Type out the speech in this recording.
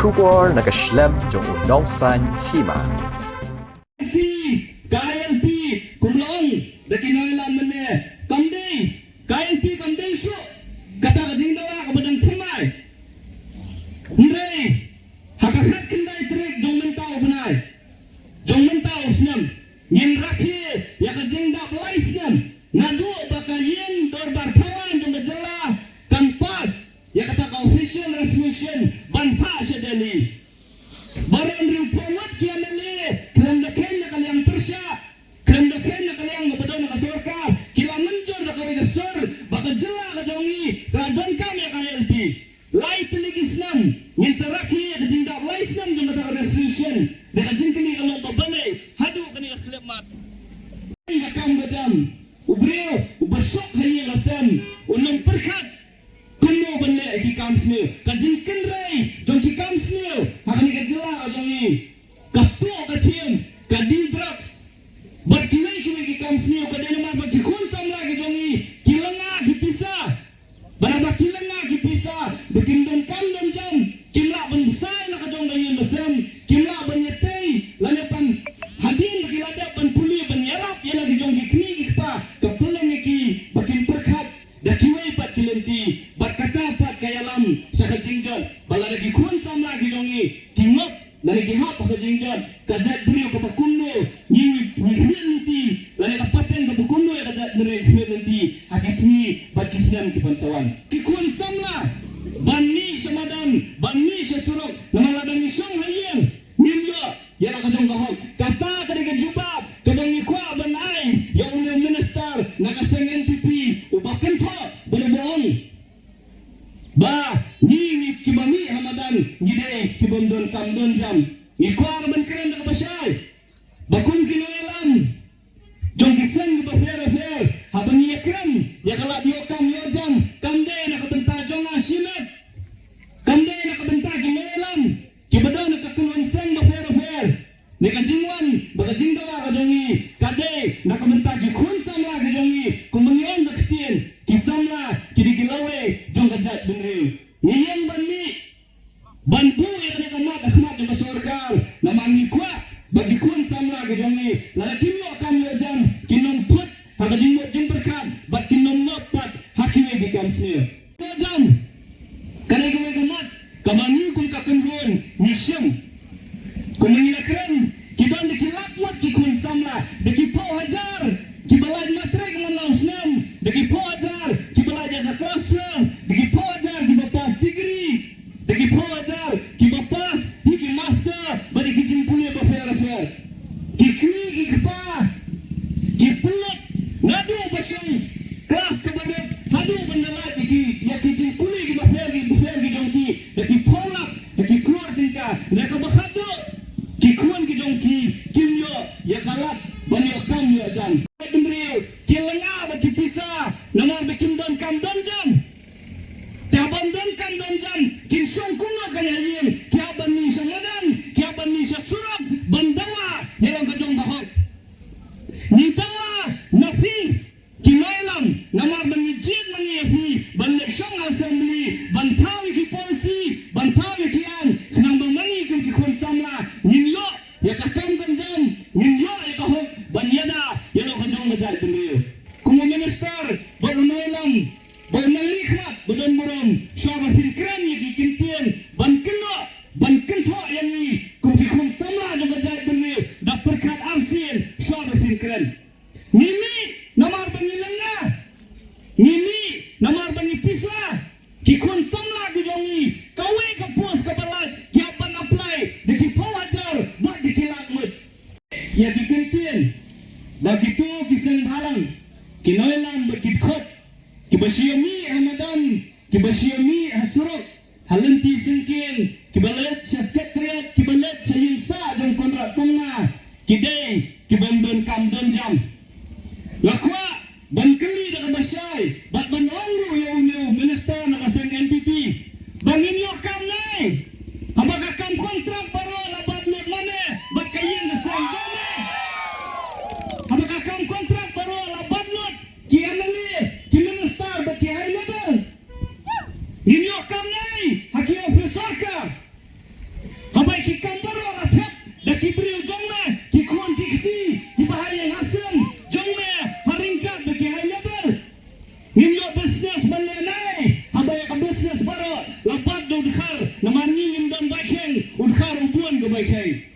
Shubor nakaslem jong unong san himan. KLP kulong da kinailan man ne kamday KLP kamday su kata kading dawa kabadang timay hindi hakakat kinday trik jong mentao bunay jong mentao snam yin rakhi ya kading da play snam nadu baka yin dorbar kawan jong gajala kan pas ya kata ka official resolution banfa siya dali baron rin pawat kiya nali kerendakin na kaliang persya kerendakin na kaliang mabado na kasorka kila menjor na kawigasor baka jala ka jongi radon kami KLP lai teligis nam ngin saraki at dindak lai snam jong kata resolution na kajin kini kalau babale hadu kani aklemat nga kam badam ubriyo ubasok hayi rasam unang perkat kuno bende ki kamsne kajin kenrai jong ki kamsne hakani kajala jongi kato katiem kadi drugs berkiwai ki kamsne kadene ma bagi kun tamla ki jongi kilanga ki pisa baraba kilanga ki pisa bikin don kam don jam kila ban sai na kajong dayin basam kila ban yetei lanepan hadin kilada ban puli ban yarap yala ki jongi kni ki pa kapelang ki bakin perkat dakiwai pat kilenti berkata pat kayalam sa kajingjan bala lagi kun tamla ki jongi kingok lagi hap kajingjan kajat brio ka pakuno ni hilenti lagi kapaten ka pakuno ya kajat brio hilenti hakisni bakisnam ki pansawan ki kun tamla banni samadan banni seturuk namaladang isong hayeng minyo yala kajong kahok kata kadang jubab kadang ikwa banai ya ulang minister nakaseng NPP ubakan to berbohong ba ni kibami hamadan gide kibondon kamdon jam ikwa ban keren dak basay bakun kinelan jong kiseng ba fer habang yakram ya kala dio kam yo jam kande na kabenta jong asimet kande na kabenta kinelan kibadon na kakulon seng ba fer ne kajingwan bagajing dawa kajongi kade na kabenta ki kun samla kajongi kumangyon baktin kisamla kidigilawe jong kajat benre niyen banmi bantu ya ne kamat ahmad ba sorgar na mangikwa bagi kun samla kajongi lalakim yo kam yo jam kinon put hakajing mo jing berkat bat kinon not pat hakiwe di kamsne jam kane kawe kamat kamani kun kakenron nisyam kumangilakran kiban dikilak mat ki kun samla dikipo hajar kibalaj matrek manausnam dikipo hajar kibalaj zakosna dikipo hajar kibapas degree dikipo hajar kibapas hiki master bari kijin pule ba fer kikri kikpa kipulot ngadu basang kelas kebadet hadu bandala diki ya kijin pule ki ba fer ki jongki dikipolak dikikuar tingka reka bakhado kikuan ki jongki kimyo ya kalat banyo kam ya jan bendriu kilanga bagi pisa namar bikin don kam don jam tiaban don kam don jam kin song kunga kayalin tiaban ni sangadan tiaban ni surat bandawa yang kajong bahok ni tawa nafi kinailam namar bangijit mangiyafi bandek song assembly bantawi ki polisi bantawi ki an nang bangani ki kun samla ninyo ya kakam kanjam ninyo ya kahok banyada ya lo kajong majal bendriu kumu minister berunailam bernalikmat bedon buron syaba filkran ya kikintian bankeno bankento yang ni kum samla do majal bendriu da perkat arsin syaba filkran nimi namar bangilanga nimi namar bangipisa kikun samla di jongi kawe kapos kabalat kiapan apply dikipo hajar buat dikilakmut ya kikintian begitu kisah halang kinoilan berkikot kibasiyami hamadan kibasiyami hasurok halenti singkin kibalat sekretariat kibalat sayinsa dan kontrak sangna kidai kibandon kamdon jam lakwa bankeli da kabasay bat banongru yung minister nakasang NPP bangin yo kam nai habaga kam kontrak baro labat leg mane bat kayin da sang jame habaga kam kontrak baro labat lot kianali ki minister bat ki high level ginyo kam nai haki officer ka Kai Kai